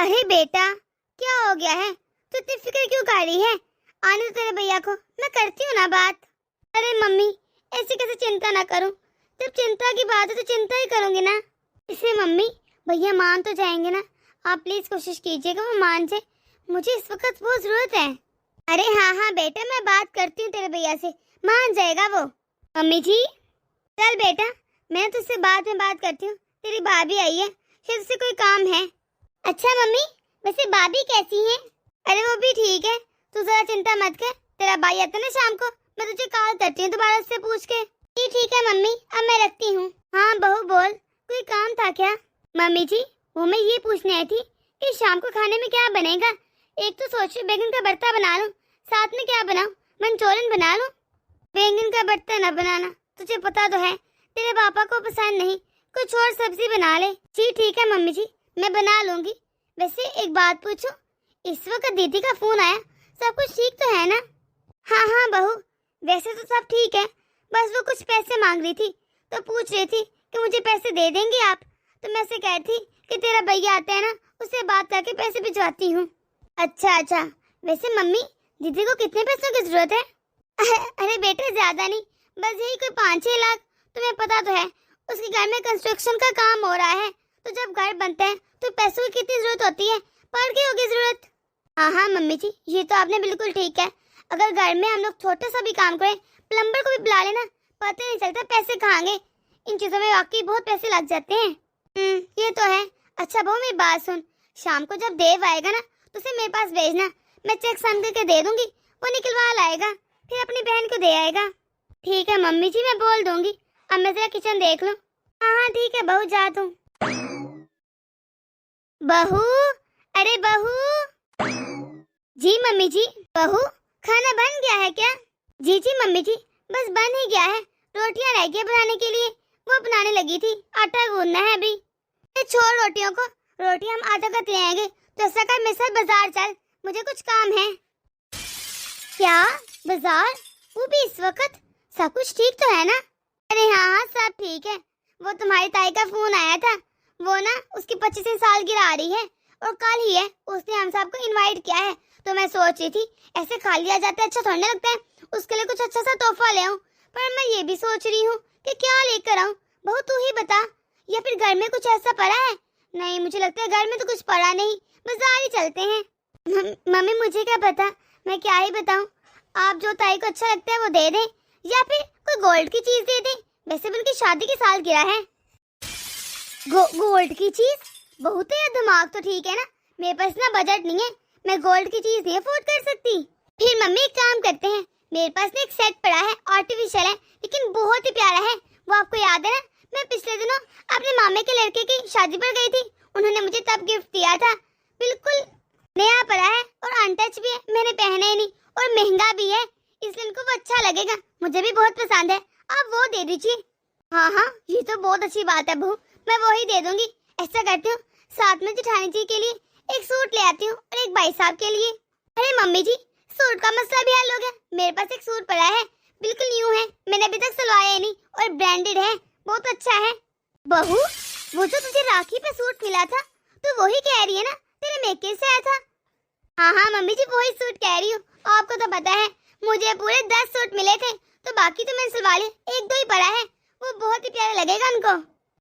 अरे बेटा, क्या हो गया है? तू इतनी फिक्र क्यों कर रही है? आने दो तेरे भैया को, मैं करती हूँ ना बात। अरे मम्मी, ऐसी कैसे चिंता ना करूँ? जब चिंता की बात है तो चिंता ही करूँगी ना। इसे मम्मी, भैया मान तो जाएंगे ना? आप प्लीज कोशिश कीजिएगा वो मान जाए, मुझे इस वक्त बहुत जरूरत है। अरे हाँ हाँ बेटा, मैं बात करती हूँ तेरे भैया से, मान जाएगा वो। मम्मी जी, चल बेटा, मैं तुझसे बाद में बात करती हूँ। तेरी भाभी आई है, शायद उससे कोई काम है। अच्छा मम्मी, वैसे भाभी कैसी है? अरे वो भी ठीक है, तू जरा चिंता मत कर। तेरा भाई आता ना शाम को, मैं तुझे कॉल करती हूँ दोबारा उससे पूछ के। ठीक है मम्मी, अब मैं रखती हूँ। हाँ बहू बोल, कोई काम था क्या? मम्मी जी, वो मैं ये पूछने आई थी कि शाम को खाने में क्या बनेगा। एक तो सोच रही बैंगन का भरता बना लूं, साथ में क्या बनाऊं? मंचूरियन बना लूं? बैंगन का भरता न बनाना, तुझे पता तो है तेरे पापा को पसंद नहीं। कुछ और सब्जी बना ले। जी ठीक है मम्मी जी, मैं बना लूंगी। वैसे एक बात पूछूं, इस वक्त दीदी का फोन आया, सब कुछ ठीक तो है ना? हाँ हाँ बहू, वैसे तो सब ठीक है, बस वो कुछ पैसे मांग रही थी, तो पूछ रही थी कि मुझे पैसे दे देंगे आप। तो मैं से कह थी कि तेरा भैया आता है ना, उससे बात करके पैसे भिजवाती हूँ। अच्छा अच्छा, वैसे मम्मी दीदी को कितने पैसों की जरूरत है? अरे बेटे ज्यादा नहीं, बस यही कोई 5-6 लाख। तुम्हें पता तो है उसके घर में कंस्ट्रक्शन का काम हो रहा है, तो जब घर बनता है तो पैसों की कितनी जरूरत होती है, पड़ गई होगी जरूरत। हाँ हाँ मम्मी जी, ये तो आपने बिल्कुल ठीक है। अगर घर में हम लोग छोटा सा भी काम करें, प्लम्बर को भी बुला लेना, पता नहीं चलता पैसे कहाँ गए। इन चीजों में वाकई बहुत पैसे लग जाते हैं। ये तो है। अच्छा बहू मेरी बात सुन, शाम को जब देव आएगा ना, तो उसे मेरे पास भेजना, मैं चेक साइन करके दे दूंगी, वो निकलवा लाएगा, फिर अपनी बहन को दे आएगा। ठीक है मम्मी जी, मैं बोल दूंगी। अब मैं जरा किचन देख लूं। हाँ हाँ ठीक है बहू, जा तू। बहू, अरे बहू। जी मम्मी जी। बहू, खाना बन गया है क्या? जी जी मम्मी जी, बस बन ही गया है, रोटियां रह गई बनाने के लिए, वो बनाने लगी थी, आटा गूंदना है अभी। छोड़ रोटियों को, रोटियां हम आधा कत ले आएंगे, तो ऐसा कर मेरे साथ बाजार चल, मुझे कुछ काम है। क्या बाजार? वो भी इस वक्त? सब कुछ ठीक तो है ना? अरे हाँ हाँ सब ठीक है। वो तुम्हारी ताई का फोन आया था, वो ना उसकी 25वीं सालगिरह आ रही है और कल ही है, उसने हम सबको इनवाइट किया है। तो मैं सोच रही थी ऐसे खा लिया जाता है, अच्छा थोड़ा लगता है, उसके लिए कुछ अच्छा सा तोहफा ले आऊं। पर मैं ये भी सोच रही हूँ कि क्या लेकर आऊं। बहू तू ही बता, या फिर घर में कुछ ऐसा पड़ा है? नहीं मुझे लगता है घर में तो कुछ पड़ा नहीं, बाजार ही चलते हैं। मम्मी मुझे क्या पता, मैं क्या ही बताऊं। आप जो ताई को अच्छा लगता है वो दे दें, या फिर कोई गोल्ड की चीज दे दें। वैसे भी उनकी शादी की सालगिरह है। गोल्ड की चीज? बहुत है, दिमाग तो ठीक है ना? मेरे पास ना बजट नहीं है, मैं गोल्ड की चीज नहीं अफोर्ड कर सकती। फिर मम्मी एक काम करते हैं, मेरे पास ना एक सेट पड़ा है, आर्टिफिशियल है लेकिन बहुत ही प्यारा है। वो आपको याद है ना, मैं पिछले दिनों अपने मामे के लड़के की शादी पर गई थी, उन्होंने मुझे तब गिफ्ट दिया था। बिल्कुल नया पड़ा है और अनटच भी है, मैंने पहना ही नहीं, और महंगा भी है, इसलिए इनको वो अच्छा लगेगा। मुझे भी बहुत पसंद है, आप वो दे दीजिए। हाँ हाँ ये तो बहुत अच्छी बात है बहू, मैं वो ही दे दूंगी। ऐसा करती हूँ, साथ में जेठानी जी के लिए एक सूट ले आती हूँ और एक भाई साहब के लिए। अरे मम्मी जी, सूट का मसला भी हल हो गया। मेरे पास एक सूट पड़ा है, बिल्कुल न्यू है, मैंने अभी तक सिलवाया नहीं, और ब्रांडेड है, बहुत अच्छा है। बहू, वो जो तुझे राखी पे सूट मिला था, तो वही कह रही है ना, तेरे मेके से आया था? हाँ हाँ मम्मी जी, वही सूट कह रही हूँ। आपको तो पता है मुझे पूरे 10 सूट मिले थे, तो बाकी तो मैंने सिलवा लिए, एक दो ही पड़ा है, वो बहुत ही प्यारा लगेगा उनको।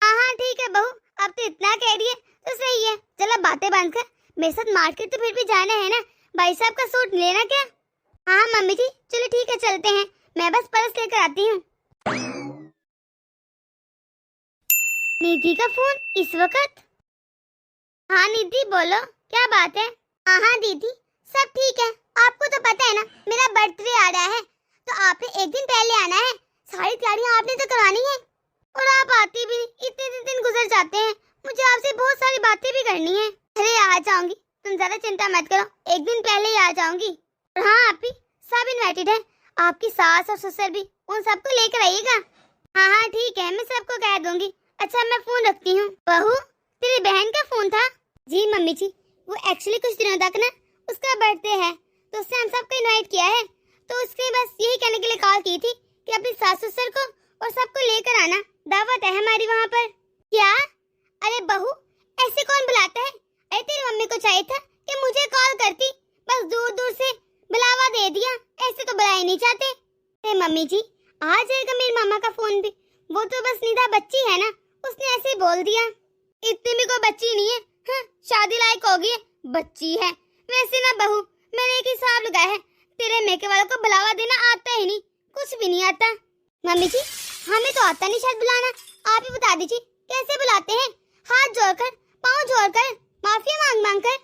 हाँ हाँ ठीक है बहू, अब तो इतना कह रही है तो सही है। चलो बातें बंद कर, मेरे साथ मार्केट तो फिर भी जाना है ना, भाई साहब का सूट लेना क्या? हाँ मम्मी जी, चलो ठीक है चलते हैं, मैं बस पर्स लेकर आती हूँ। निधि का फोन इस वक्त? हाँ निधि बोलो, क्या बात है? हाँ हाँ दीदी, सब ठीक है। आपको तो पता है ना मेरा बर्थडे आ रहा है, तो आपने एक दिन पहले आना है, सारी तैयारियां आपने तो करवानी है। और आप आती भी इतने दिन गुजर जाते हैं, मुझे आपसे बहुत सारी बातें भी करनी है। अरे आ जाऊंगी, तुम ज्यादा चिंता मत करो, एक दिन पहले ही आ जाऊंगी। और हाँ आपी, सब इनवाइटेड है, आपकी सास और ससुर भी, उन सबको लेकर आइएगा। हाँ हाँ ठीक है, मैं सबको कह दूंगी। अच्छा मैं फोन रखती हूँ। बहू, तेरी बहन का फोन था? जी मम्मी जी, वो एक्चुअली कुछ दिनों तक ना उसका बर्थडे है, तो उसने हम सबको इनवाइट किया है, तो उसने बस यही कहने के लिए कॉल की थी कि अपनी सास ससुर को और सबको लेकर आना, दावत है हमारी वहाँ पर। क्या? अरे बहू, ऐसे कौन बुलाता है? अरे तेरी मम्मी को चाहिए चाहिए था कि मुझे कॉल करती, बस दूर दूर से बुलावा दे दिया, ऐसे तो बुला ही नहीं चाहते। अरे मम्मी जी, आ जाएगा मेरी मामा का फोन भी, वो तो बस निधा बच्ची है ना, उसने ऐसे ही बोल दिया। इतनी भी कोई बच्ची नहीं है, हाँ, शादी लायक हो गई है, बच्ची है। वैसे ना बहू, मैंने एक हिसाब लगाया है, तेरे मेके वालों को बुलावा देना आता ही नहीं, कुछ भी नहीं आता। मम्मी जी, हमें तो आता नहीं शायद बुलाना, आप ही बता दीजिए कैसे बुलाते हैं? हाथ जोड़कर, पाँव जोड़कर, माफिया मांग मांग कर?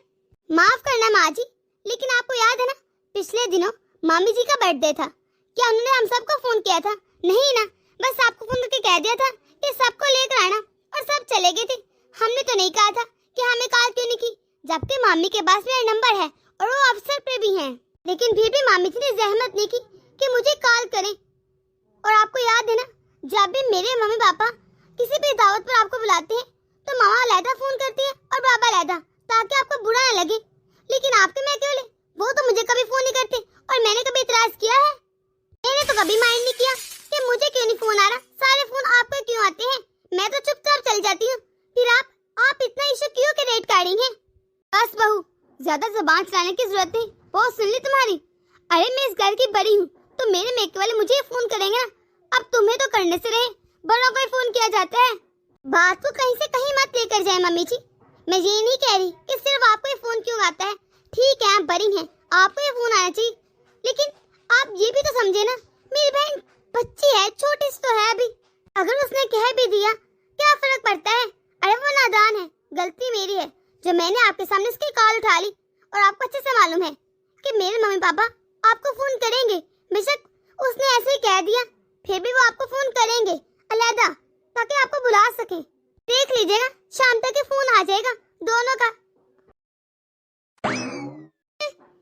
माफ करना माँ जी, लेकिन आपको याद है ना, पिछले दिनों मामी जी का बर्थडे था, क्या उन्होंने हम सबको फोन किया था? नहीं ना, बस आपको फोन करके कह दिया था कि सबको लेकर आना, और सब चले गए थे। हमने तो नहीं कहा था कि हमें कॉल क्यों नहीं की, जबकि मामी के पास मेरा नंबर है और वो अफसर पे भी है, लेकिन फिर भी मामी जी ने जहमत नहीं की कि मुझे कॉल करें। और आपको याद है ना, जब भी मेरे मम्मी पापा किसी भी दावत पर आपको बुलाते हैं तो मामा अलहदा फोन करती है और बाबा अलहदा, ताकि आपको बुरा न लगे। लेकिन आपके मैं क्यों ले, वो तो मुझे कभी फोन नहीं करते, और मैंने कभी इतराज किया है? मैंने तो कभी माइंड नहीं किया कि मुझे क्यों नहीं फोन आ रहा, सारे फोन आपको क्यों आते हैं, मैं तो चुपचाप चल जाती हूँ। फिर आप इतना इशू क्यों के रेट काटेंगे? बस बहू, ज्यादा जुबान चलाने की जरूरत नहीं, बहुत सुन ली तुम्हारी। अरे मैं इस घर की बड़ी हूँ, तो मेरे मेके वाले मुझे फोन करेंगे ना, अब तुम्हें तो करने से रहे, बड़ों को ही फोन किया जाता है। बात को कहीं से कहीं मत लेकर जाए मम्मी जी, मैं ये नहीं कह रही कि सिर्फ आपको ये फोन क्यों आता है, ठीक है आप बड़ी हैं, आपको ये फोन आना चाहिए, लेकिन आप ये भी तो समझे ना, मेरी बहन बच्ची है, छोटी सी तो है अभी, अगर उसने कह भी दिया क्या फर्क पड़ता है? अरे वो नादान है, गलती मेरी है जो मैंने आपके सामने उसकी कॉल उठा ली। और आपको अच्छे से मालूम है कि मेरे मम्मी पापा आपको फोन करेंगे, बेशक उसने ऐसे ही कह दिया, फिर भी वो आपको फोन करेंगे अलहदा, ताकि आपको बुला सके। देख लीजिएगा, शाम तक ही फोन आ जाएगा दोनों का।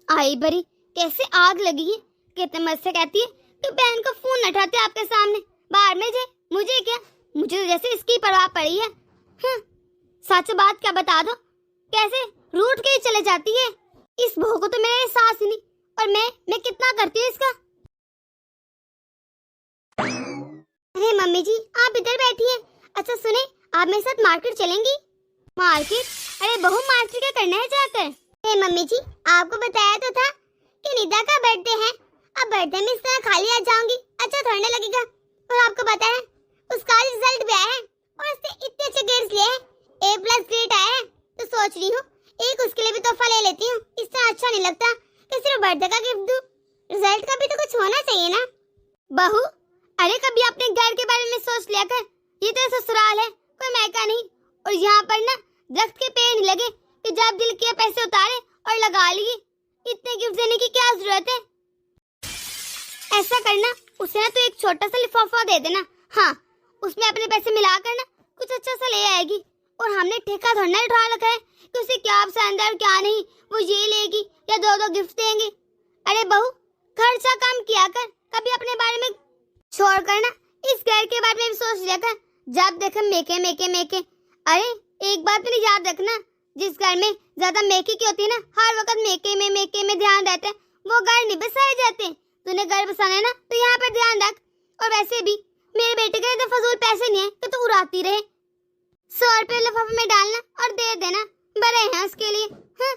आई बरी, कैसे आग लगी है, कितने मत से कहती है कि बहन को फोन न उठाते आपके सामने, बाहर में जाए, मुझे क्या, मुझे तो जैसे इसकी परवाह पड़ी है। सच बात क्या बता दो, कैसे रूठ के ही चले जाती है। इस बहू को तो मेरा एहसास ही नहीं, और मैं कितना करती हूँ इसका। अरे मम्मी जी, आप इधर बैठी हैं। अच्छा सुने, आप मेरे साथ मार्केट चलेंगी? मार्केट? अरे बहू, मार्केट क्या करना है जाकर? अरे मम्मी जी, आपको बताया तो था कि निदा का बर्थडे है, अब बर्थडे में इस तरह खाली आ जाऊंगी, अच्छा थोड़ा लगेगा। और आपको पता है उसका रिजल्ट भी आया है, और उसने इतने अच्छे ग्रेड्स लिए हैं, A+ ग्रेड आया है, तो सोच रही हूँ एक उसके लिए भी तोहफा ले लेती हूँ। इस तरह अच्छा नहीं लगता कि सिर्फ बर्थडे का गिफ्ट दूं, रिजल्ट का भी तो कुछ होना चाहिए ना। बहू, अरे कभी अपने घर के बारे में सोच लिया कर, ये तो ससुराल है, कोई मायका नहीं, और यहाँ पर ना दरख्त के पेड़ नहीं लगे कि जब दिल किया पैसे उतारे और लगा लिए। इतने गिफ्ट देने की क्या जरूरत है? ऐसा करना, उसे ना तो एक छोटा सा लिफाफा दे देना, हाँ, उसमें अपने पैसे मिलाकर ना कुछ अच्छा सा ले आएगी। और हमने ठेका थोड़ा ना उठा रखा है कि उसे क्या पसंद है और क्या नहीं, वो ये लेगी या दो गिफ्ट देंगे। अरे बहू, खर्चा कम किया कर, कभी अपने बारे में छोड़ कर ना इस घर के बारे में भी सोच लिया कर, जब देखो मेके मेके मेके। अरे एक बात मेरी याद रखना, जिस घर में ज्यादा मेके की होती है ना, हर वक्त मेके में ध्यान रहता है, वो घर नहीं बसाए जाते। तूने घर बसाना है ना तो यहाँ पर ध्यान रख। और वैसे भी मेरे बेटे के इतने फजूल पैसे नहीं है कि तू उड़ाती रहे। 100 रुपए लिफाफे में डालना और दे देना, बड़े हैं उसके लिए। हाँ?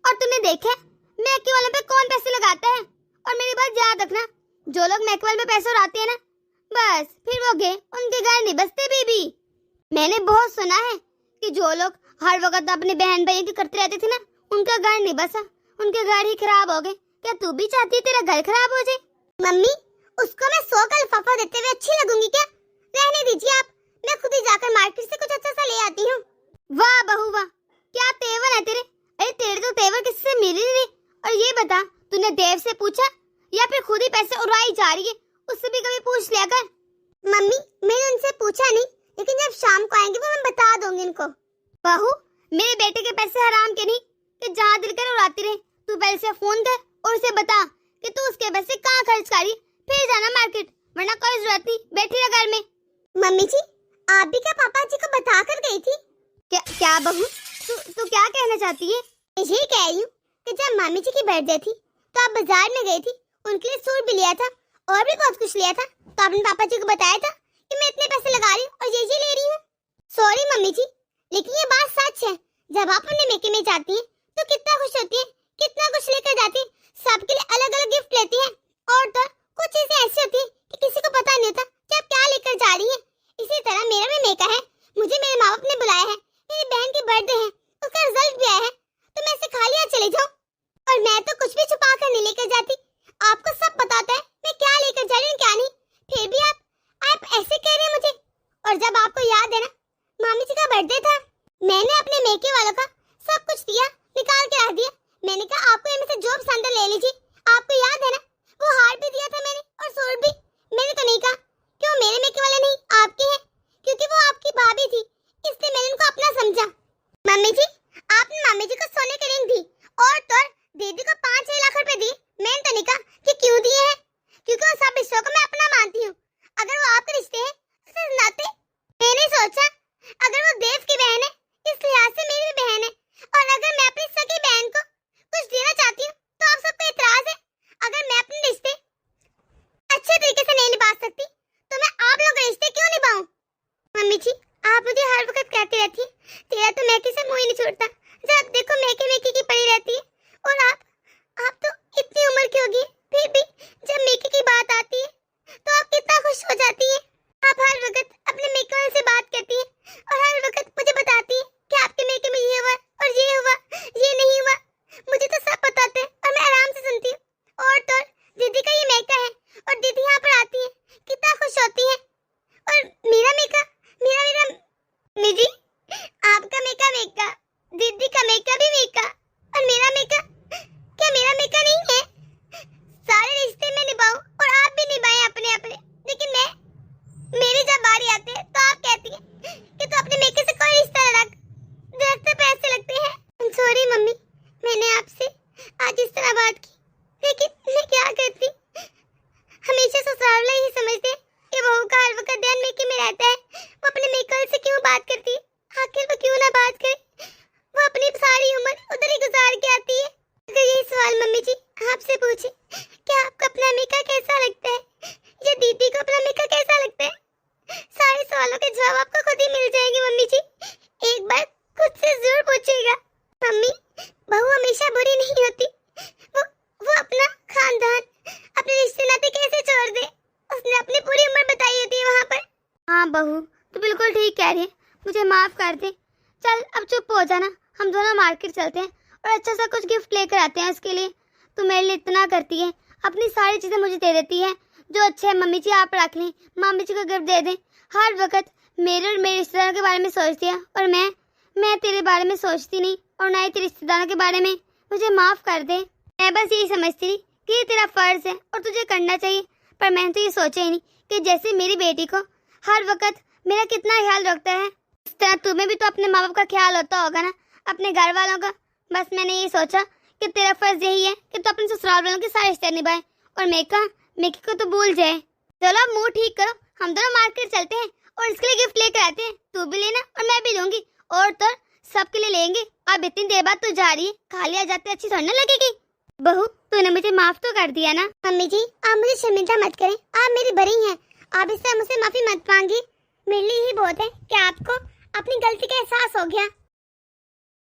और तुमने देखा मैके वालों पे कौन पैसे लगाता है? और मेरी बात याद रखना, जो लोग मैके वाले पे पैसे उड़ाते हैं ना, बस फिर वो गए, उनके घर नहीं बसते बीबी। मैंने बहुत सुना है कि जो लोग हर वक्त अपने बहन भाइयों की करते रहते थे ना, उनका घर नहीं बसा, उनके घर ही खराब हो गए। क्या तू भी चाहती है तेरा घर खराब हो जाए? मम्मी, उसको मैं 100 का लिफाफा देते हुए अच्छी लगूंगी क्या? रहने दीजिए आप, मैं खुद ही जाकर मार्केट से कुछ अच्छा सा ले आती हूँ। वाह बहू वाह, क्या तेवर है तेरे। अरे तेरे तो तेवर किसी से मिली नहीं। और ये बता, तूने देव से पूछा या फिर खुद ही पैसे उड़ाई जा रही है? उससे भी कभी पूछ लिया कर। मम्मी, मैंने उनसे पूछा नहीं, लेकिन जब शाम को आएंगे वो मैं बता दूंगी इनको। बहू, मेरे बेटे के पैसे हराम के नहीं कि जहाँ दिल कर उड़ाती रहे। तू पहले से फोन कर और उसे बता कि तू उसके पैसे कहाँ खर्च करी, फिर जाना मार्केट, वरना कोई जरूरत नहीं, बैठी रह घर में। मम्मी जी, आप भी क्या पापा जी को बता कर गई थी? क्या बहू, तू क्या कहना चाहती है? ये कह रही हूँ कि जब मामी जी की बर्थडे थी तो आप बाजार में गई थी, उनके लिए सूट भी लिया था और भी बहुत कुछ लिया था, तो आपने पापा जी को बताया था कि मैं इतने पैसे लगा रही हूँ और ये ले रही हूँ। सॉरी मम्मी जी, लेकिन ये बात सच है, जब आप अपने मेके में जाती हैं तो चली जाऊं? और मैं तो कुछ भी छुपा कर नहीं लेकर जाती। आपको सब पता है मैं क्या लेकर जा रही हूँ क्या नहीं। फिर भी आप ऐसे कह रहे हैं मुझे। और जब आपको याद है ना, मामी जी का बर्थडे था, मैंने अपने मेके वालों का सब कुछ दिया, निकाल के रख दिया। मैंने कहा आपको इनमें से जो पसंद है ले लीजिए। आपको याद है ना, वो हार भी दिया था मैंने और सूट भी। मैंने तो नहीं कहा कि वो मेरे मेके वाले नहीं आपके हैं, क्योंकि वो आपकी भाभी थी, इसलिए मैंने उनको अपना समझा। मम्मी जी, आपने मामी जी को सोने की रिंग दी और तो दीदी को 5-6 लाख रुपए दिए। मैंने तो नहीं कहा कि क्यों दिए हैं, क्योंकि वो सब रिश्तों को मैं अपना मानती हूँ। अगर वो आपके रिश्ते हैं तो नाते मैंने सोचा अगर वो देव की बहन है, इस लिहाज से मेरी भी बहन है, और अगर मैं अपनी सगी बहन को कुछ देना चाहती हूँ तो आप सबको इतराज है। अगर मैं अपने रिश्ते अच्छे तरीके से नहीं निभा सकती तो मैं आप लोगों के रिश्ते क्यों निभाऊं? मम्मी जी, आप मुझे हर वक्त कहती रहती है तेरा तो मैके से मुंह ही नहीं छूटता, जब देखो मैके मैके की पड़ी रहती है। और आप तो इतनी उम्र की होगी, फिर भी जब मैके की बात आती है तो आप कितना खुश हो जाती है। आप हर वक्त अपने मेके वाले से बात करती है और हर वक्त मुझे बताती है कि आपके मेके में ये हुआ और ये हुआ, ये नहीं हुआ। मुझे तो सब पता है और मैं आराम से सुनती हूँ। और तो दीदी का ये मेका है और दीदी यहाँ पर आती है, कितना खुश होती है। और मेरा मेका मम्मी जी, आपका मेका, दीदी का मेका भी मेका, और मेरा मेका, क्या मेरा मेका नहीं है? सारे रिश्ते में निभाऊं और आप भी निभाएं अपने अपने, लेकिन मेरी जब बारी आती है तो आप कहती है कि तू अपने मेके से कोई रिश्ता न रख, दरख्त पे ऐसे लगते हैं। सॉरी मम्मी, मैंने आपसे आज इस तरह बात की, लेकिन मैं क्या करती। हमेशा ससुराल ही समझते हैं कि बहू का हर वक्त ध्यान मेके में रहता है। वो अपने मेकल से क्यों बात करती है? आखिर वो क्यों ना बात करे? वो अपनी सारी उम्र उधर ही गुजार के आती है। अगर यही सवाल मम्मी जी आपसे पूछे कि आपको अपना मेका कैसा लगता है या दीदी को अपना मेका कैसा लगता है, सारे सवालों के जवाब आपको खुद ही मिल जाएंगे मम्मी जी। एक बार खुद से जरूर पूछिएगा। मम्मी, बहू हमेशा बुरी नहीं होती। वो अपना खानदान, अपने रिश्ते नाते कैसे छोड़ दे, उसने अपनी पूरी उम्र बताई होती है वहाँ पर। हाँ बहू, तू बिल्कुल ठीक कह रही है, मुझे माफ कर दे। चल अब चुप हो जाना, हम दोनों मार्केट चलते हैं और अच्छा सा कुछ गिफ्ट लेकर आते हैं उसके लिए। तू मेरे लिए इतना करती है, अपनी सारी चीजें मुझे दे देती है। जो अच्छे है मम्मी जी आप रख लें, मामी जी को गिफ्ट दे दें। हर वक्त मेरे और मेरे रिश्तेदारों के बारे में सोचती है और मैं तेरे बारे में सोचती नहीं, और ना ही तेरे रिश्तेदारों के बारे में। मुझे माफ कर दे। मैं बस यही समझती थी कि ये तेरा फर्ज है और तुझे करना चाहिए, पर मैंने तो ये सोचा ही नहीं कि जैसे मेरी बेटी को हर वक्त मेरा कितना ख्याल रखता है, इस तरह तुम्हें भी तो अपने माँ बाप का ख्याल होता होगा ना, अपने घर वालों का। बस मैंने ये सोचा कि तेरा फर्ज यही है कि तू अपने ससुराल वालों के सारे रिश्ते निभाए और मेके को तो भूल जाए। चलो अब मुंह ठीक करो, हम दोनों मार्केट चलते हैं और इसके लिए गिफ्ट लेकर आते हैं। तू भी लेना और मैं भी लूंगी, और तो सबके लिए लेंगे। अब इतनी देर बाद तू जा रही है, खाली आ जाते अच्छी थोड़ी ना लगेगी। बहू, तूने मुझे माफ तो कर दिया ना। मम्मी जी, आप मुझे शर्मिंदा मत करें, आप मेरी बड़ी हैं, आप इससे मुझसे माफी मत मांगिए। मेरे लिए ही बहुत है कि आपको अपनी गलती का एहसास हो गया।